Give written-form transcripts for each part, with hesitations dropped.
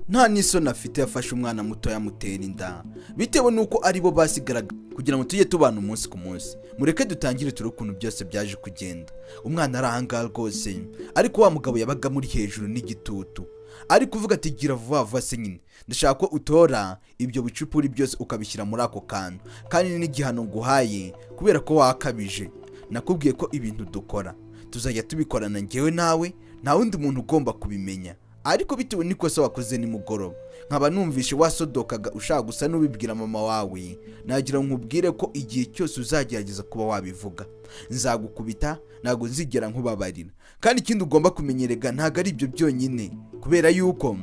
nta n'isoni afite yafashe umwana muto yamutera inda bitewe nuko aribo basigaraga kugira ngo tujye tubana umunsi ku munsi. Mureke dutangire turi ukuntu byose byaje kugenda. Umwana ari ahangaha rwose, ariko wa mugabo yabaga muri hejuru n'igitutu ari kuvuga ati gira vuba vuba se nyine, ndashaka ko utora ibyo bicupuri byose ukabishyira muri ako kantu, kandi n'igihano nguhaye kubera ko wakabije. Nakubwiye ko ibintu dukora tuzajya tubikorana njyewe nawe, nta wundi muntu ugomba kubimenya, ariko bitewe n'ikosa wakoze nimugoroba nkaba numvishe wasodokaga ushaka gusa n'ubibwira mama wawe, nagira nkubwire ko igihe cyose uzagerageza kuba wabivuga nzagukubita, ntago nzigera nkubabarira. Kandi ikindi ugomba kumenyerega ntago ari ibyo byonyine, kubera yuko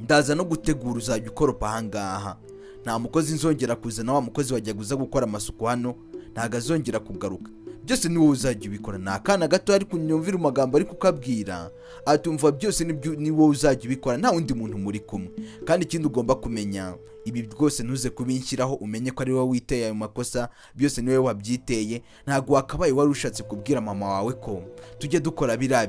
ndaza no gutegura uzajya ukoropa ahangaha. Nta mukozi nzongera kuzana, wa mukozi wajya guza gukora amasuku hano ntago azongera kugaruka, byose ni wowe uzajya ubikora. Nta kana gato ari kunyumvira amagambo ari kukabwira atumva, byose ni wowe uzajya ubikora, nta wundi muntu muri kumwe. Kandi ikindi ugomba kumenya, ibi rwose ntuze kubinshyiraho umenye ko ari wowe witeye ayo makosa, byose ni wowe wabyiteye. Ntago wakabaye wari ushatse kubwira mama wawe ko tujye dukora biriya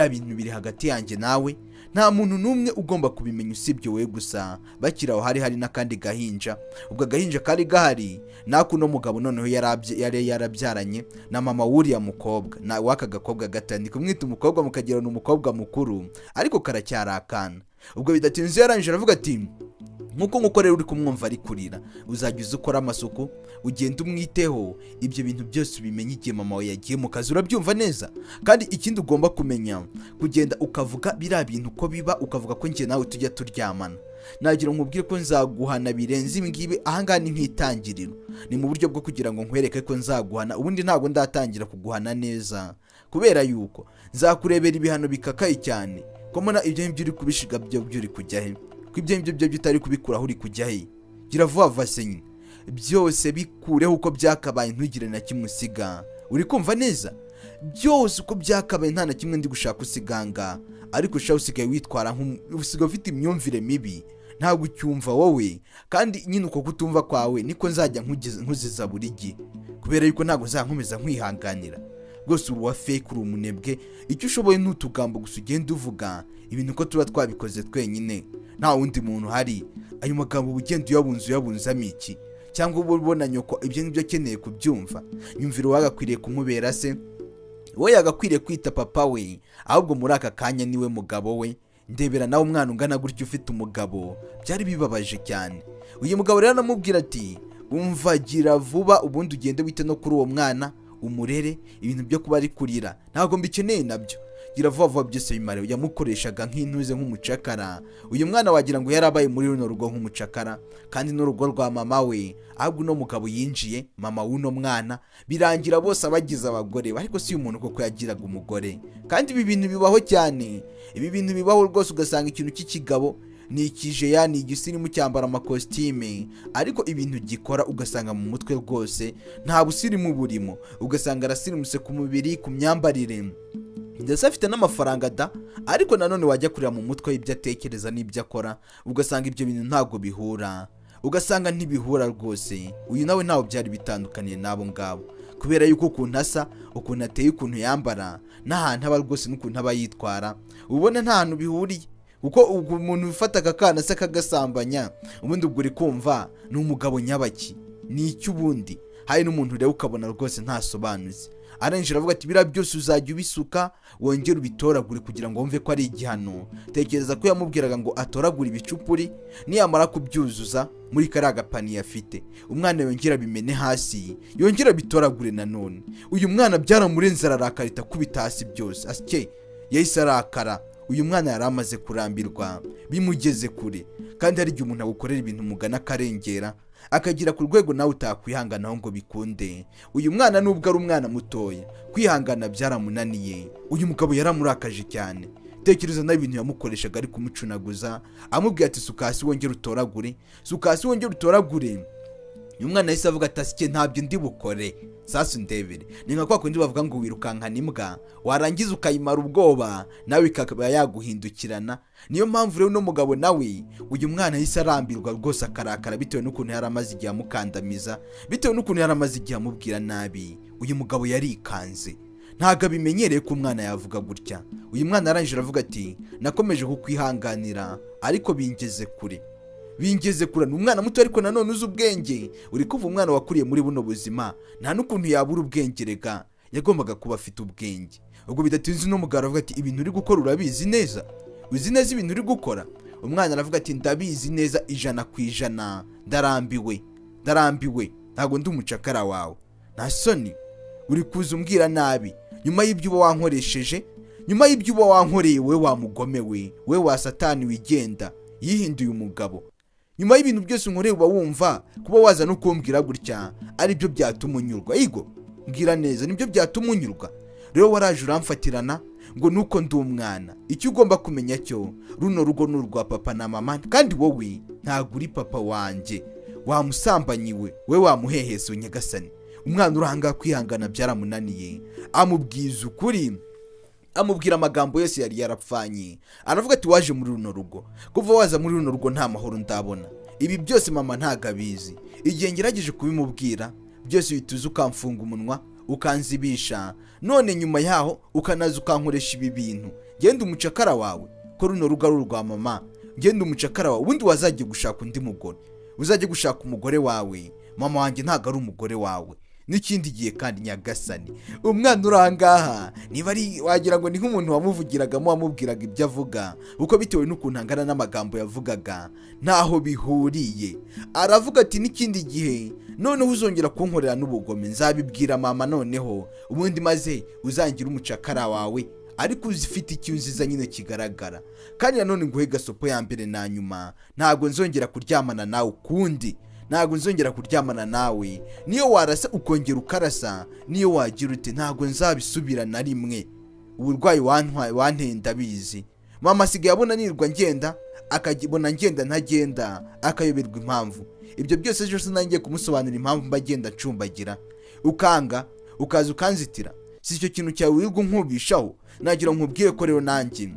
bintu biri hagati yanjye nawe, nta muntu n'umwe ugomba kubimenya usibye wowe gusa. Bakiraho hari n'akandi gahinja, ubwo gahinja kari gahari nako uno mugabo noneho yari yarabyaranye na mama wuriya mukobwa, na waka gakobwa gatandi kumwita umukobwa mukagira n'umukobwa mukuru, ariko karacyari akana. Ubwo bidatinze yarangije aravuga ati nkuko rero uri kumwumva ari kurira, uzajya uza ukora amasuku, ugenda umwiteho, ibyo bintu byose ubimenye igihe mama we yagiye mu kazi, urabyumva neza. Kandi ikindi ugomba kumenya, kugenda ukavuga biriya bintu uko biba, ukavuga ko njye nawe tujya turyamana. Nagira nkubwire ko nzaguhana birenze ibi ngibi, ahangaha ni nk'itangiriro, ni mu buryo bwo kugira ngo nkwereke ko nzaguhana, ubundi ntabwo ndatangira kuguhana neza, kubera yuko nzakurebera ibihano bikakaye cyane. Ko mbona ibyo ngibyo uri kubishiga byo uri kujya he? Ko ibyo ngibyo byo utari kubikuraho uri kujya he? Gira vuba vuba se nyine, byose bikureho uko byakabaye, ntugire na kimwe usiga. Uri kumva neza? Byose uko byakabaye nta na kimwe ndi gushaka usiganga, ariko ushaka usigaye witwara usigaye ufite imyumvire mibi, ntabwo ucyumva wowe. Kandi nyine uko kutumva kwawe niko nzajya nkuziza buri gihe, kubera yuko ntabwo nzankomeza nkwihanganira. Rwose uri wa fake, uri umunebwe, icyo ushoboye n'utugambo gusa ugenda uvuga ibintu uko tuba twabikoze twenyine, nta wundi muntu hari. Ayo magambo ugenda uyabunzamo iki? Cyangwa uba ubona nyoko ibyo ngibyo akeneye kubyumva? Nyumvira wagakwiriye kumubera se, wowe yagakwiriye kwita papa we, ahubwo muri aka kanya niwe mugabo we. Ndebera nawe umwana ungana gutyo ufite umugabo, byari bibabaje cyane. Uyu mugabo rero anamubwira ati umva gira vuba, ubundi ugende wite no kuri uwo mwana umurere, ibintu byo kuba ari kurira ntabwo mbikeneye nabyo, gira vuba vuba byose bimare. Yamukoreshaga nk'intuze nk'umucakara. Uyu mwana wagira ngo yarabaye muri runo rugo nk'umucakara, kandi n'urugo rwa mama we, ahubwo uno mugabo yinjiye mama w'uno mwana, birangira bose abagize abagore. Ariko si umuntu koko yagiraga umugore. Kandi ibi bintu bibaho cyane, ibi bintu bibaho rwose, ugasanga ikintu cy'ikigabo ni ikije, yani igisirimu cyambara amakositime, ariko ibintu gikora ugasanga mu mutwe rwose nta busirimu burimo, ugasanga arasirimuse ku mubiri, ku myambarire, ndetse afite n'amafaranga da, ariko nanone wajya kurira mu mutwe ibyo atekereza n'ibyo akora, ugasanga ibyo bintu ntabwo bihura, ugasanga ntibihura rwose. Uyu nawe ntawe byari bitandukaniye n'abo ngabo, kubera yuko ukuntu asa, ukuntu ateye, ukuntu yambara, n'ahantu aba rwose n'ukuntu aba yitwara, ubona nta hantu bihuriye. Kuko umuntu ufata akakana se akagasambanya, ubundi ubwo uri kumva ni umugabo nyabaki, ni icyo ubundi. Hari n'umuntu rero ukabona rwose ntasobanuze, arangije aravuga ati biriya byose uzajya ubisuka wongere ubitoragure kugira ngo wumve ko ari igihano. Tekereza ko yamubwiraga ngo atoragure ibicupuri, niyamara kubyuzuza muri kariya gapaniye afite, umwana yongera bimene hasi, yongera bitoragure nanone. Uyu mwana byaramurenze, ararakara kubita hasi byose, asye yahise arakara. Uyu mwana yari amaze kurambirwa, bimugeze kure. Kandi hari igihe umuntu agukorera ibintu mugana akarengera, akagira ku rwego nawe utakwihanganaho ngo bikunde. Uyu mwana nubwo ari umwana mutoya, kwihangana byaramunaniye. Uyu mugabo yaramurakaje cyane. Tekereza nawe ibintu yamukoreshaga ari kumucunaguza, amubwira ati suka hasi wongere utoragure, suka hasi wongere utoragure. Uyu mwana yahise avuga ati asike ntabyo ndi bukore, sasa ndebere. Ni nka kwa kundi bavuga ngo wirukankana imbwa, warangiza ukayimara ubwoba, nawe ikaba yaguhindukirana. Niyo mpamvu rero uno mugabo nawe, uyu mwana yahise arambirwa rwose, akarakara bitewe n'ukuntu yari amaze igihe amukandamiza, bitewe n'ukuntu yari amaze igihe amubwira nabi. Uyu mugabo yarikanze, ntago abimenyereye ko umwana yavuga gutya. Uyu mwana arangije aravuga ati nakomeje kukwihanganira ariko bingeze kure. Ni umwana muto ariko nanone uzi ubwenge. Uri kuva umwana wakuriye muri buno buzima nta n'ukuntu yabura ubwenge rega, yagombaga kuba afite ubwenge. Ubwo bidatinze n'umugabo aravuga ati ibintu uri gukora urabizi neza? Uzi neza ibintu uri gukora? Umwana aravuga ati ndabizi neza 100%, ndarambiwe ntago ndi umucakara wawe. Nta soni uri kuza umbwira nabi nyuma y'ibyo uba wankoresheje, nyuma y'ibyo uba wankoreye we wa mugome we wa satani wigenda yihinduye umugabo. Nyuma y'ibintu byose unkoreye uba wumva kuba waza no kumbwira gutya ari byo byatuma unyurwa? Igo mbwira neza nibyo byatuma unyurwa? Rero waraje uramfatirana ngo nuko ndi umwana. Icyo ugomba kumenya cyo runo rugo n'urwa papa na mama, kandi wowe ntago uri papa wanje. Wamusambanyiwe we wamuheheso nyagasani. Umwana uranga kwihangana byaramunaniye, amubwiza ukuri, amubwira amagambo yose yari yarapfanye. Aravuga ati waje muri runo rugo, kuva waza muri runo rugo nta mahoro ndabona. Ibi byose mama ntago abizi. Igihe ngerageje kubimubwira byose bituze ukamfunga umunwa ukanzibisha, none nyuma yaho ukanaza ukankoresha ibi bintu. Genda umucakara wawe ko runo rugo ari urwa mama. Genda umucakara wawe ubundi wazajye gushaka undi mugore, uzajye gushaka umugore wawe. Mama wanjye ntago ari umugore wawe n'ikindi gihe kandi nyagasani. Umwana urangaha niba ari wagira ngo ni nk'umuntu wamuvugiragamo wamubwiraga ibyo avuga, uko bitewe n'ukuntu angana n'amagambo yavugaga ntaho bihuriye. Aravuga ati n'ikindi gihe noneho uzongera kunkorera n'ubugome nzabibwira mama noneho, ubundi maze uzangira umucakara wawe ariko uzifite icyunziza nyine kigaragara. Kandi nanone nguhe gasopo ya mbere na nyuma, ntago nzongera kuryamana nawe ukundi, ntago nzongera kuryamana nawe. Niyo warasa ukongera ukarasa, niyo wagira ute ntago nzabisubira na rimwe. Uburwayi wanteye ndabizi. Mama asigaye abona nirwa ngenda, akagibona ngenda ntagenda, akayoberwa impamvu. Ibyo byose ejo sinangiye kumusobanurira impamvu mbagenda ncumbagira, ukanga ukaza ukanzitira. Si icyo kintu cyawe wirirwa nkubishaho. Nagira nkubwire ko rero nanjye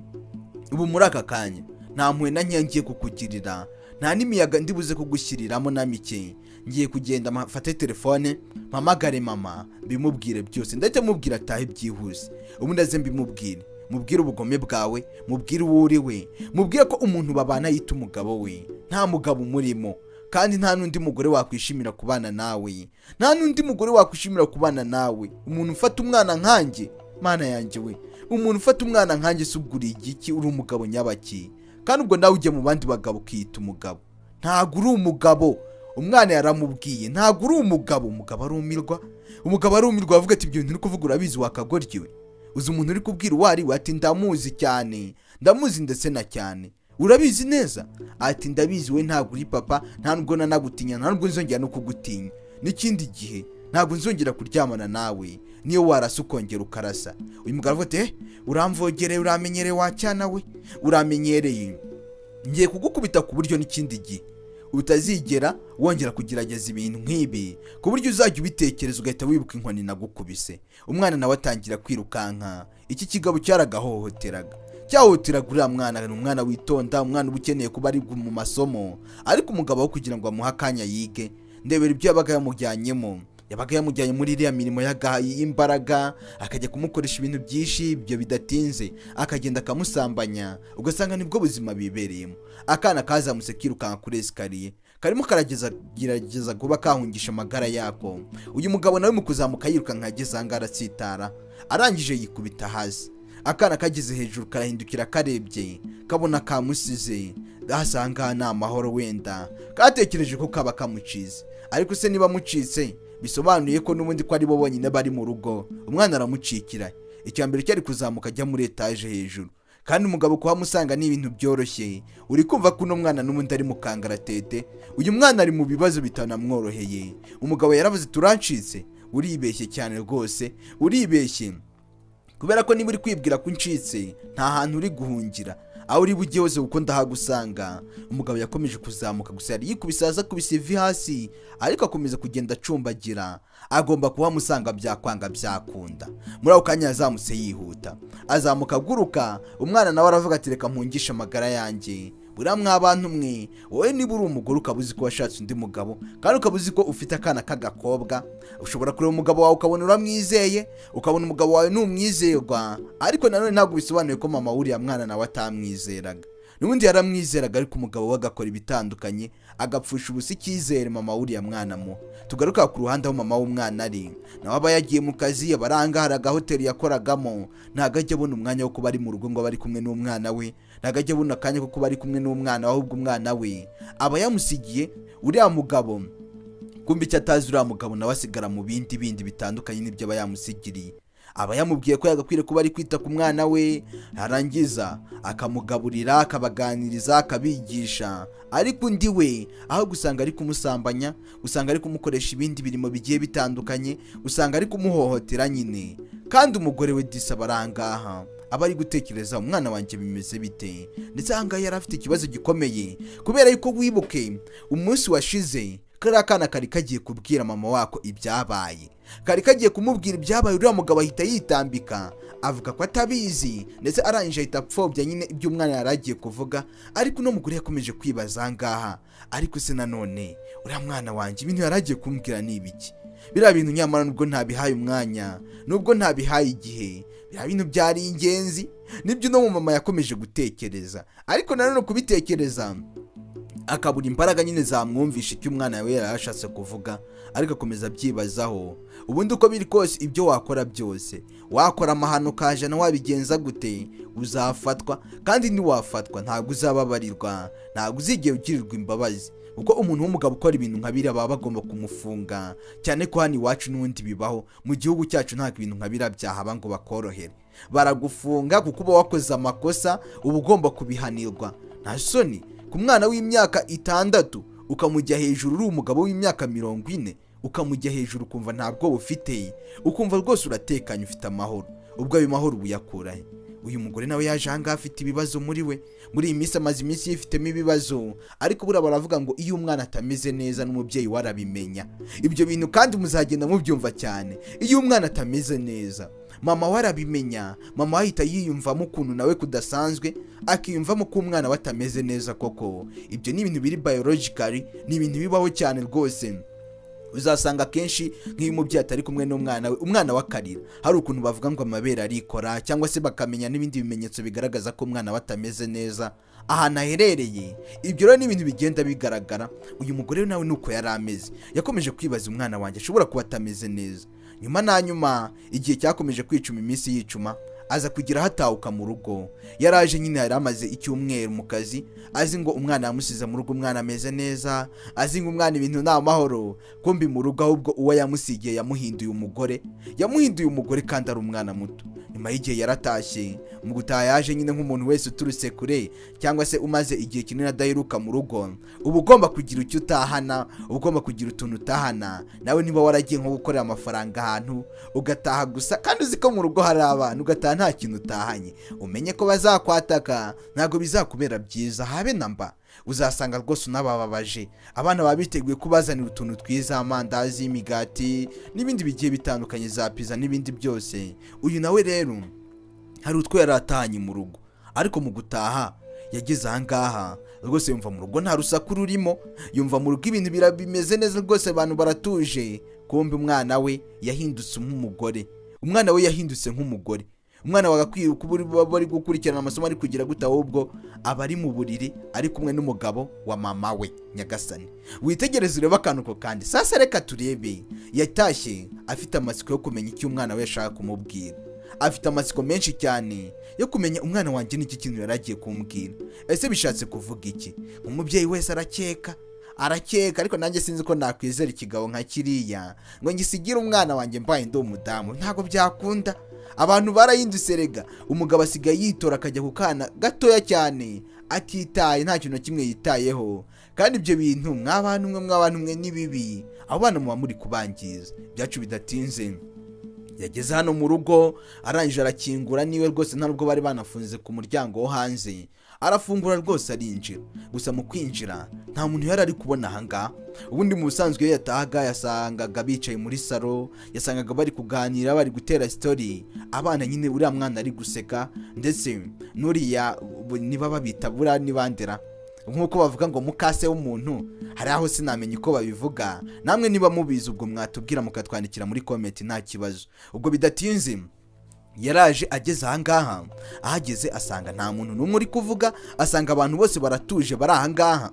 ubu muri aka kanya nta mpuhwe na nke ngiye kukugirira, nta n'imiyaga ndibuze kugushyiriramo na mike. Ngiye kugenda mfate telefone mpamagare mama bimubwire byose, ndetse mubwira atahe byihuse. Ubundi aze mbimubwire, mubwire ubugome bwawe, mubwire uwo uri we, mubwire ko umuntu babana yita umugabo we nta mugabo umurimo, kandi nta n'undi mugore wakwishimira kubana nawe, nta n'undi mugore wakwishimira kubana nawe. Umuntu ufata umwana nkanjye, mana yanjye we, umuntu ufata umwana nkanjye subguriye igiki? Uri umugabo nyabaki? Kandi ubwo nawe ujye mu bandi bagabo ukiyita umugabo. Ntago uri umugabo. Umwana yaramubwiye ntago uri umugabo. Umugabo arumirwa avuga ati ibyo bintu uri kuvuga urabizi wakagoryiwe? Uzi umuntu uri kubwira uwari we ati ndamuzi cyane, ndamuzi ndetse na cyane. Urabizi neza? Ati ndabizi we ntago uri papa, nta nubwo nanagutinya, nta nubwo nzongera no kugutinya. N'ikindi gihe ntago nzongera kuryamana nawe niyo warasa ukongera ukarasa. Uyu mugabo avuga ati uramvogereye, uramenyereye wacyana we, uramenyereye. Ngiye kugukubita ku buryo n'ikindi gihe utazigera wongera kugerageza ibintu nk'ibi, ku buryo uzajya ubitekereza ugahita wibuka inkoni nagukubise. Umwana nawe atangira kwirukanka. Iki kigabo cyaragahohoteraga, cyahohoteraga uriya mwana. Ni umwana witonda, umwana uba ukeneye kuba ari mu masomo, ariko umugabo wo kugira ngo amuhe akanya yige. Ndebera ibyo yabaga yamujyanyemo, yabaga yamujyanye muri iriya mirimo y'imbaraga, akajya kumukoresha ibintu byinshi. Ibyo bidatinze akagenda akamusambanya, ugasanga nibwo buzima bibereyemo. Akana kazamutse kirukanka kuri esikariye, karimo gerageza kuba kahungisha amagara yako. Uyu mugabo nawe mu kuzamuka yirukanka ageze ahangaha aratsitara, arangije yikubita hasi. Akana kageze hejuru karahindukira karebye, kabona kamusize. Ahasanga nta mahoro, wenda katekereje ko kaba kamucize. Ariko se niba mucitse bisobanuye ko n'ubundi ko ari bo bonyine bari mu rugo. Umwana aramucikira. Icya mbere cyari kuzamuka ajya muri etaje hejuru, kandi umugabo kuhamusanga ni ibintu byoroshye. Uri kumva ko uno mwana n'ubundi ari mu kangaratete. Uyu mwana ari mu bibazo bitanamworoheye. Umugabo yaravuze turancitse. Uribeshye cyane rwose, uribeshye. Kubera ko niba uri kwibwira ko uncitse nta hantu uri guhungira, aho uri bujye hose kuko ndahagusanga. Umugabo yakomeje kuzamuka, gusa yari yikubisaza kubisa ivi hasi, ariko akomeza kugenda acumbagira. Agomba kuhamusanga byakwanga byakunda. Muri ako kanya yazamutse yihuta, azamuka aguruka. Umwana nawe aravuga ati reka mpungisha amagara yanjye. buriya mw'abantu mwe, wowe niba uri umugore ukaba uzi ko washatse undi mugabo kandi ukaba uzi ko ufite akana k'agakobwa, ushobora kureba umugabo wawe ukabona uramwizeye, ukabona umugabo wawe n'umwizerwa, ariko nanone ntabwo bisobanuye ko mama w'uriya mwana nawe atamwizeraga. N'ubundi yaramwizeraga, ariko umugabo we agakora ibitandukanye, agapfusha ubusa icyizere mama w'uriya mwana mu. Tugaruka ku ruhande aho mama w'umwana ari, nawe aba yagiye mu kazi, abaranga hari agahoteli yakoragamo, ntabwo ajya abona umwanya wo kuba ari mu rugo ngo bari kumwe n'umwana we, ntabwo ajya abona akanya ko kuba ari kumwe n'umwana, ahubwo umwana we aba yamusigiye uriya mugabo. Kumbe icyo atazi uriya mugabo nawe asigara mu bindi bitandukanye n'ibyo aba yamusigiriye. Aba yamubwiye ko yagakwiriye kuba ari kwita ku mwana we, arangiza akamugaburira, akabaganiriza, akabigisha, ariko undi we aho gusanga ari kumusambanya, usanga ari kumukoresha ibindi birimo bigiye bitandukanye, usanga ari kumuhohotera nyine. Kandi umugore we disa barangaha aba ari gutekereza umwana wanjye bimeze bite, ndetse ahangaha yari afite ikibazo gikomeye, kubera yuko wibuke umunsi washize kariya kana kari kagiye kubwira mama wako ibyabaye, kari kagiye kumubwira ibyabaye, uriya mugabo ahita yitambika avuga ko atabizi, ndetse arangije ahita apfobya nyine ibyo umwana yari agiye kuvuga. Ariko uno mugore yakomeje kwibaza ahangaha, ariko se nanone uriya mwana wanjye ibintu yari agiye kumbwira ni ibiki? Biriya bintu nyamara nubwo ntabihaye umwanya, nubwo ntabihaye igihe, biriya bintu byari ingenzi. Nibyo no mu mama yakomeje gutekereza, ariko nanone kubitekereza akabura imbaraga nyine zamwumvisha icyo umwana we yarashatse kuvuga, ariko akomeza byibazaho. Ubundi uko biri kose ibyo wakora byose, wakora amahano kajana, wabigenza gute, uzafatwa, kandi niwafatwa ntabwo uzababarirwa, ntabwo uzigera ugirirwa imbabazi, kuko umuntu w'umugabo ukora ibintu nka biriya baba bagomba kumufunga, cyane ko hano iwacu n'ubundi bibaho. Mu gihugu cyacu ntabwo ibintu nka biriya byahaba ngo bakorohere, baragufunga kuko uba wakoze amakosa, uba ugomba kubihanirwa. Nta soni ku mwana w'imyaka 6 ukamujya hejuru, uri umugabo w'imyaka 40 ukamujya hejuru, ukumva ntabwo ufite, ukumva rwose uratekanye, ufite amahoro. Ubwo ayo mahoro ubuyakurahe? Uyu mugore nawe yaje ahangaha afite ibibazo muri we, muri iyi minsi amaze iminsi yifitemo ibibazo, ariko buriya baravuga ngo iyo umwana atameze neza n'umubyeyi warabimenya. Ibyo bintu kandi muzagenda mubyumva cyane, iyo umwana atameze neza mama warabimenya, mama ahita yiyumvamo ukuntu nawe kudasanzwe, akiyumvamo ko umwana watameze neza koko. Ibyo ni ibintu biri biologically, ni ibintu bibaho cyane rwose. Uzasanga kenshi nk'iyo umubyeyi atari kumwe n'umwana we, umwana wakarira, hari ukuntu bavuga ngo amabere arikora, cyangwa se bakamenya n'ibindi bimenyetso bigaragaza ko umwana watameze neza ahantu aherereye. Ibyo rero ni ibintu bigenda bigaragara. Uyu mugore nawe nuko yari ameze, yakomeje kwibaza umwana wanjye ashobora kuba atameze neza. Nyuma na nyuma igihe cyakomeje kwicuma, iminsi yicuma, aza kugira hatahuka mu rugo. Yaraje nyine yari amaze icyumweru mu kazi, azi ngo umwana yamusize mu rugo, umwana ameze neza, azi ngo umwana ibintu nta mahoro. Kumbi mu rugo ahubwo uwo yamusigiye yamuhinduye umugore, kandi ari umwana muto. Nyuma y'igihe yaratashye, mu gutaha yaje nyine nk'umuntu wese uturutse kure, cyangwa se umaze igihe kinini adaheruka mu rugo. Uba ugomba kugira icyo utahana, uba ugomba kugira utuntu utahana. Nawe niba waragiye nko gukorera amafaranga ahantu ugataha gusa, kandi uzi ko mu rugo hari abantu, ugataha nta kintu utahanye, umenye ko bazakwataka, ntabwo bizakubera byiza habe namba. Uzasanga rwose unabababaje, abana baba biteguye kubazanira utuntu twiza, amandazi, imigati n'ibindi bigiye bitandukanye, za pizza n'ibindi byose. Uyu nawe rero hari utwo yaratahanye mu rugo, ariko mu gutaha yageze ahangaha rwose yumva mu rugo nta rusaku rurimo, yumva mu rugo ibintu bimeze neza rwose, abantu baratuje. Kumbe umwana we yahindutse nk'umugore, umwana wagakwiye kuba bari gukurikirana amasomo ari kugira gute, ahubwo aba ari mu buriri ari kumwe n'umugabo wa mama we. Nyagasani witegereze urebe akantu ko kandi. Sasa reka turebe, yatashye afite amatsiko yo kumenya icyo umwana we yashaka kumubwira, afite amatsiko menshi cyane yo kumenya umwana wanjye n'iki kintu yaragiye kumbwira. Ese bishatse kuvuga iki? Umubyeyi wese arakeka, ariko nanjye sinzi ko nakwizera ikigabo nka kiriya ngo ngisigire umwana wanjye mbaye ndi umudamu. Ntago byakunda. Abantu barahindutse rega, umugabo asigaye yitora akajya ku kana gatoya cyane, atitaye, nta kintu kimwe yitayeho. Kandi ibyo bintu mw'abantu mwe ni bibi, abo bana muba muri kubangiza. Byacu bidatinze yageze hano mu rugo, arangije arakingura, niwe rwose nta nubwo bari banafunze ku muryango wo hanze. Arafungura rwose arinjira, gusa mu kwinjira nta muntu yari ari kubona ahangaha. Ubundi mu busanzwe iyo yatahaga yasangaga bicaye muri salo, yasangaga bari kuganira, bari gutera story, abana nyine uriya mwana ari guseka, ndetse n'uriya niba babita buriya nibandera nk'uko bavuga ngo mukase w'umuntu, hari aho sinamenye uko babivuga, namwe niba mubizi ubwo mwatubwira mukatwandikira muri comment nta kibazo. Ubwo bidatinze yaraje ageze ahangaha, ahageze asanga nta muntu n'umwe uri kuvuga, asanga abantu bose baratuje bari ahangaha.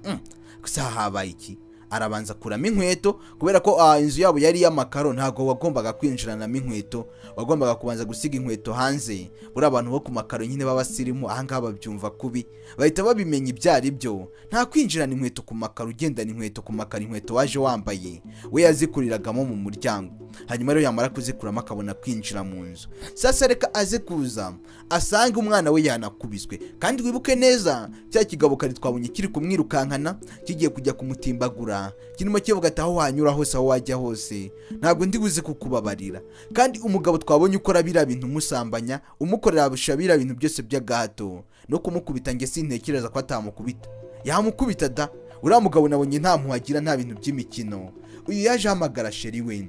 Gusa habaye iki? Arabanza kuramo inkweto, kubera ko inzu yabo yari y'amakaro, ntago wagombaga kwinjiranamo inkweto, wagombaga kubanza gusiga inkweto hanze. Buri abantu bo ku makaro nyine b'abasirimu ahangaha babyumva kubi, bahita babimenya ibyari byo. Nta kwinjirana inkweto ku makaro, ugendana inkweto ku makaro, inkweto waje wambaye we yazikuriragamo mu muryango, hanyuma rero yamara kuzikuramo akabona kwinjira mu nzu. Sasa reka aze kuza asanga umwana we yanakubiswe, kandi wibuke neza cya kigabo kari twabonye kiri kumwirukankana kigiye kujya kumutimbagura, kirimo kivuga ati aho wanyura hose, aho wajya hose, ntabwo ndi buze kukubabarira. Kandi umugabo twabonye ukora biriya bintu umusambanya, umukorera biriya bintu byose by'agahato no kumukubita, nge sintekereza ko atamukubita, yamukubita da. Uriya mugabo nabonye nta muhagira, nta bintu by'imikino. Uyu yaje ahamagara sheri we,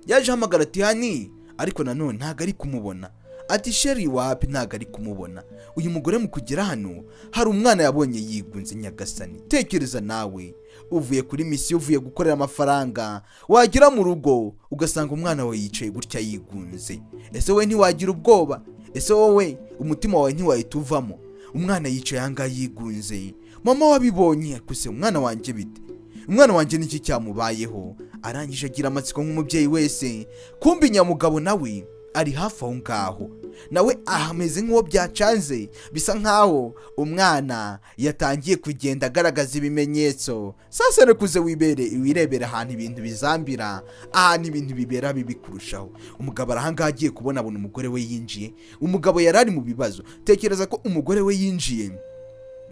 yaje ahamagara ati hani, ariko nanone ntago ari kumubona. Ati sheri wapi, ntago ari kumubona. Uyu mugore mu kugera hano hari umwana yabonye yigunze. Nyagasani, tekereza nawe, uvuye kuri misiyo, uvuye gukorera amafaranga, wagera mu rugo ugasanga umwana we yicaye gutya yigunze. Ese we ntiwagira ubwoba? Ese wowe umutima wawe ntiwahita uvamo? Umwana yicaye ahangaha yigunze, mama wabibonye, kuse umwana wanjye bite? Umwana wanjye niki cyamubayeho? Arangije agira amatsiko nk'umubyeyi wese, kumbi nyamugabo nawe ari hafi aho ngaho, nawe ahameze nk'uwo byacanze, bisa nkaho umwana yatangiye kugenda agaragaza ibimenyetso. Sasa rekuze wirebere ahantu ibintu bizambira, ahantu ibintu bibera bibi kurushaho. Umugabo arahangaha agiye kubona umugore we yinjiye. Umugabo yarari mu bibazo, tekereza ko umugore we yinjiye,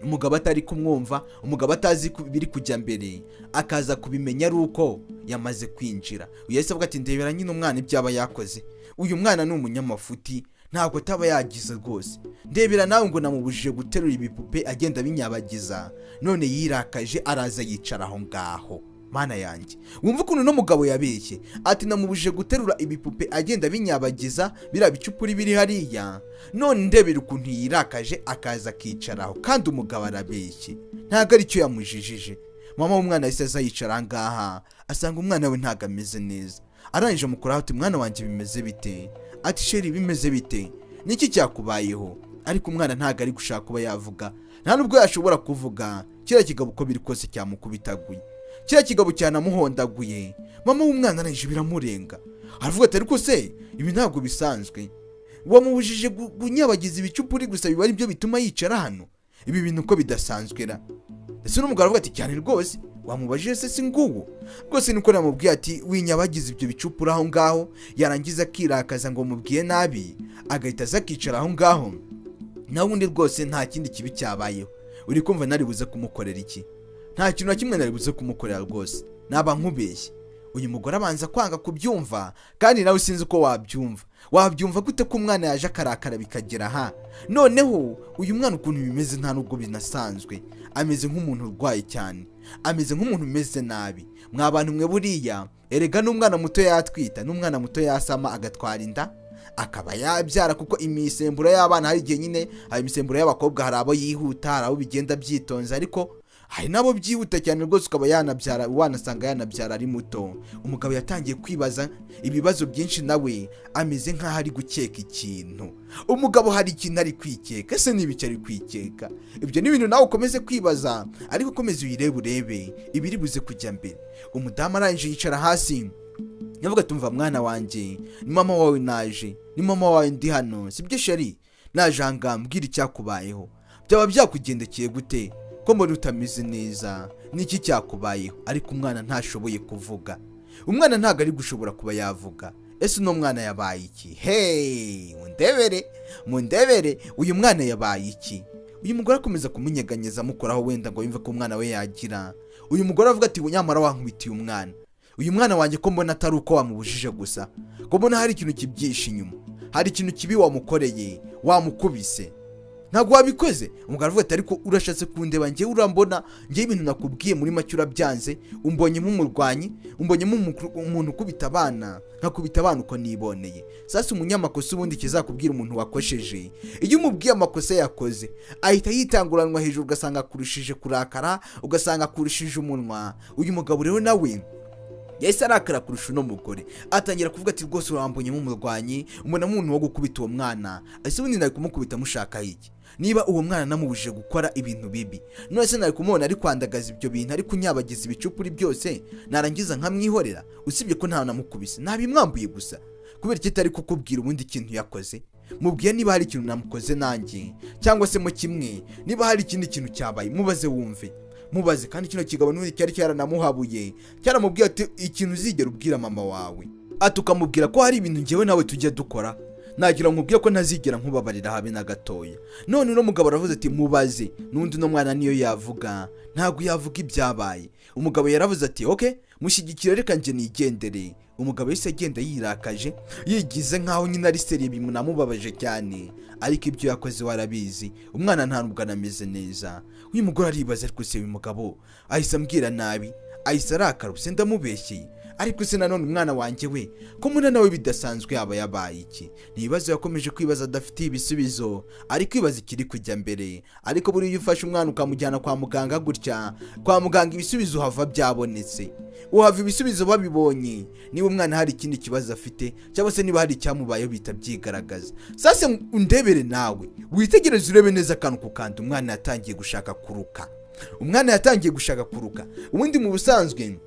umugabo atari kumwumva, umugabo atazi biri kujya mbere, akaza kubimenya ari uko yamaze kwinjira. Uyahise avuga ati ndebera nyine umwana ibyaba yakoze, uyu mwana ni umunyamafuti, ntabwo ataba yagize rwose. Ndebera nawe ngo namubujije guterura ibipupe agenda binyabagiza, none yirakaje araza yicara aho ngaho. Mana yanjye, wumva ukuntu no mugabo yabeshye, ati namubujije guterura ibipupe agenda binyabagiza biriya bicupuri biri hariya, none ndebera ukuntu yirakaje akaza akicaraho. Kandi umugabo arabeshye, ntago aricyo yamujijije. Mama w'umwana yahise aza yicara ngaha, asanga umwana we ntago ameze neza. Arangije amukuraho ati mwana wanjye bimeze bite? Ati sheri bimeze bite, niki cyakubayeho? Ariko umwana ntago ari gushaka kuba yavuga, nta nubwo yashobora kuvuga. Kiriya kigabo uko biri kose cyamukubitaguye, kiriya kigabo cyanamuhondaguye. Mama w'umwana arangije biramurenga, aravuga ati ariko se ibi ntabwo bisanzwe, wamubujije kunyabagiza ibicupuri gusa biba ari byo bituma yicara hano? Ibi bintu uko bidasanzwe ra. Ese n'umugabo aravuga ati cyane rwose, wamubajije se singuwo rwose? Niko namubwiye ati winyabagiza ibyo bicupura aho ngaho, yarangiza akirakaza ngo mubwiye nabi, agahita aza akicara aho ngaho. Na wundi rwose nta kindi kibi cyabayeho. Uri kumva nari buze kumukorera iki? Nta kintu na kimwe nari buze kumukorera rwose, naba nkubeshye. Uyu mugore abanza kwanga kubyumva, kandi nawe sinzi uko wabyumva gute ko umwana yaje akarakara bikagera ha. Noneho uyu mwana ukuntu bimeze nta nubwo binasanzwe, ameze nk'umuntu urwaye cyane, ameze nk'umuntu umeze nabi. Mwa bantu mwe buriya, erega n'umwana muto yatwita, n'umwana muto yasama agatwara inda, akaba yabyara, kuko imisemburo y'abana hari igihe nyine, hari imisemburo y'abakobwa hari abo yihuta, hari abo bigenda byitonze, ariko hari nabo byihuta cyane rwose ukaba yanabyara, wanasanga yanabyara ari muto. Umugabo yatangiye kwibaza ibibazo byinshi, nawe ameze nk'aho ari gukeka ikintu. Umugabo hari ikintu ari kwikeka, ese n'ibiki ari kwikeka? Ibyo ni ibintu nawe ukomeze kwibaza, ariko ukomeze urebe ibiri buze kujya mbere. Umudamu arangije yicara hasi, yavuga tumva mwana wanjye, ni mama wawe naje, ni mama wawe ndi hano, sibyo sheri? Naje ahangaha mbwira icyakubayeho, byaba byakugendekeye gute ko mbona utameze neza, niki cyakubayeho? Ariko umwana ntashoboye kuvuga, umwana ntago ari gushobora kuba yavuga. Ese uno mwana yabaye iki? Hey, mundebere uyu mwana yabaye iki? Uyu mugore akomeza kumunyeganyeza amukoraho, wenda ngo yumve ko umwana we yagira. Uyu mugore avuga ati nyamara wankubitiye umwana, uyu mwana wanjye ko mbona atari uko wamubujije gusa, ko mbona hari ikintu kibyishe inyuma, hari ikintu kibi wamukoreye, wamukubise. ntabwo wabikoze. Umugabo aravuga ati ariko urashatse kundeba njye urambona njye ibintu nakubwiye muri make urabyanze, umbonye nk'umurwanyi, umbonye umuntu ukubita abana nkakubita abana uko niboneye. Sasa umunyamakosa ubundi kizakubwira umuntu wakosheje, iyo umubwiye amakosa yakoze ahita yitanguranwa hejuru, ugasanga akurushije kurakara, ugasanga akurushije umunwa. Uyu mugabo rero nawe yahise arakara kurusha uno mugore, atangira kuvuga ati rwose urambonye nk'umurwanyi, umbona nk'umuntu wo gukubita uwo mwana, ese ubundi nari kumukubita mushaka iki? Niba uwo mwana namubujije gukora ibintu bibi, none se nari kumubona ari kwandagaza ibyo bintu, ari kunyabagiza ibicupuri byose, narangiza nkamwihorera? Usibye ko nta namukubise, nabimwambuye gusa. Kubera iki atari kukubwira ubundi ikintu yakoze? Mubwiye niba hari ikintu namukoze nanjye, cyangwa se mu kimwe niba hari ikindi kintu cyabaye, mubaze wumve, mubaze. Kandi kino kigabo n'ubundi cyari cyaranamuhabuye, cyaramubwiye ati ikintu uzigera ubwira mama wawe, atukamubwira ko hari ibintu njyewe nawe tujya dukora, nagira nkubwire ko ntazigera nkubabarira habe na gatoya. None uno mugabo aravuze ati mubaze, n'undi no mwana niyo yavuga ntabwo yavuga ibyabaye. Umugabo yaravuze ati okay, mushyigikire reka nje nigendere. Umugabo yise agenda yirakaje, yigize nkaho nyine ari seri bimunamubabaje cyane, ariko ibyo yakoze warabizi, umwana nta nubwo anameze neza. Uyu mugore aribaza ariko se uyu mugabo ahise ambwira nabi, ahise arakara, se ndamubeshye? Ariko se nanone umwana wanjye we ko muna nawe bidasanzwe yaba yabaye iki? Nibazo yakomeje kwibaza adafitiye ibisubizo, ari kwibaza ikiri kujya mbere. Ariko buri iyo ufashe umwana ukamujyana kwa muganga gutya, kwa muganga ibisubizo hava byabonetse, uhava ibisubizo babibonye. Niba umwana hari ikindi kibazo afite cyangwa se niba hari icyamubayeho bita byigaragaza. Sasa undebere nawe witegereze urebe neza akantu ku kandi. Umwana yatangiye gushaka kuruka, umwana yatangiye gushaka kuruka. Ubundi mu busanzwe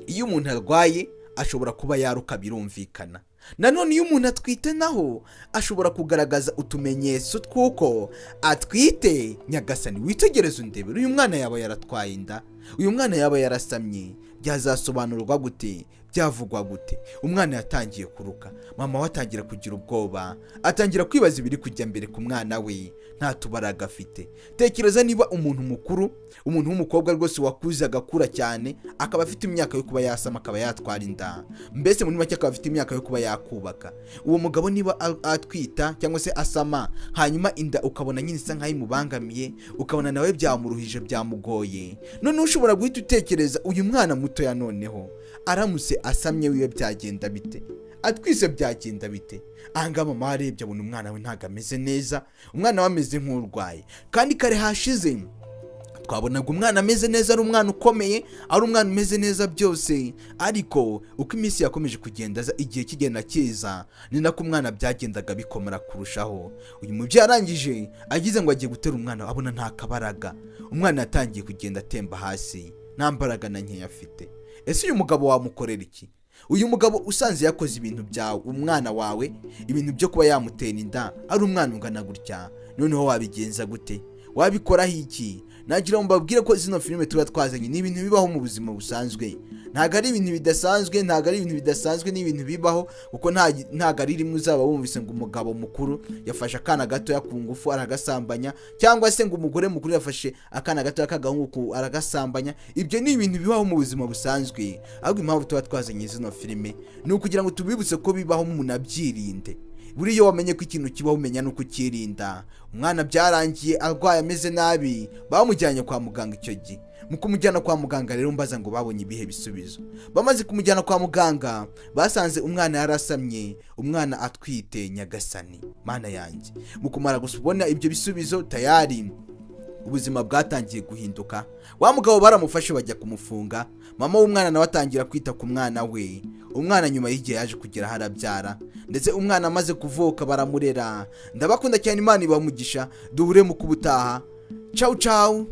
iyo umuntu arwaye ashobora kuba yaruka, birumvikana. Nanone iyo umuntu atwite naho ashobora kugaragaza utumenyetso tw'uko atwite. Nyagasani witegereze undebere, uyu mwana yaba yaratwaye inda, uyu mwana yaba yarasamye, byazasobanurwa gute, byavugwa gute? Umwana yatangiye kuruka, mama we atangira kugira ubwoba, atangira kwibaza ibiri kujya mbere ku mwana we, nta tubaraga afite. Tekereza niba umuntu mukuru, umuntu w'umukobwa rwose wakuze agakura cyane, akaba afite imyaka yo kuba yasama, akaba yatwara inda, mbese muri make akaba afite imyaka yo kuba yakubaka. Uwo mugabo niba atwita cyangwa se asama, hanyuma inda ukabona nyine isa nkaho imubangamiye, ukabona nawe byamuruhije, byamugoye, none ushobora guhita utekereza uyu mwana muto ya noneho aramutse asamye wiwe byagenda bite, atwise byagenda bite? Ahanga mama arebye abona umwana we ntago ameze neza, umwana we ameze nk'urwaye. Kandi kare hashize twabonaga umwana ameze neza, ari umwana ukomeye, ari umwana umeze neza byose. Ariko uko iminsi yakomeje kugenda igihe kigenda kiza, ni nako umwana byagendaga bikomera kurushaho. Uyu mubyeyi arangije agize ngo agiye gutera umwana, abona nta kabaraga, umwana yatangiye kugenda atemba hasi, nta mbaraga na nkeya afite. Ese uyu mugabo wamukorera iki? Uyu mugabo usanze yakoze ibintu byawe, umwana wawe, ibintu byo kuba yamutera inda, ari umwana ungana gutya, noneho wabigenza gute? Wabikoraho iki? Nagira ngo mbabwire ko zino filime tuba twazanye ni ibintu bibaho mu buzima busanzwe, ntago ari ibintu bidasanzwe, ntago ari ibintu bidasanzwe, ni ibintu bibaho. Kuko ntago ari rimwe uzaba wumvise ngo umugabo mukuru yafashe akana gato ku ngufu aragasambanya, cyangwa se ngo umugore mukuru yafashe akana gato k'agahungu aragasambanya. Ibyo ni ibintu bibaho mu buzima busanzwe, ahubwo impamvu tuba twazanye zino filime ni ukugira ngo tubibutse ko bibaho, munabyirinde. Buriya wamenye ko ikintu kibaho umenya nuko ukirinda. Umwana byarangiye arwaye ameze nabi, bamujyanye kwa muganga. Icyo gihe mu kumujyana kwa muganga rero mbaza ngo babonye ibihe bisubizo. Bamaze kumujyana kwa muganga basanze umwana yarasamye, umwana atwite. Nyagasani mana yanjye, mu kumara gusubona ibyo bisubizo tayari ubuzima bwatangiye guhinduka. Wa mugabo baramufashe bajya kumufunga, mama w'umwana nawe atangira kwita ku mwana we. Umwana nyuma y'igihe yaje kugera harabyara, ndetse umwana amaze kuvuka baramurera. Ndabakunda cyane, Imana ibamugisha, duhure mu kubutaha. Ciao ciao.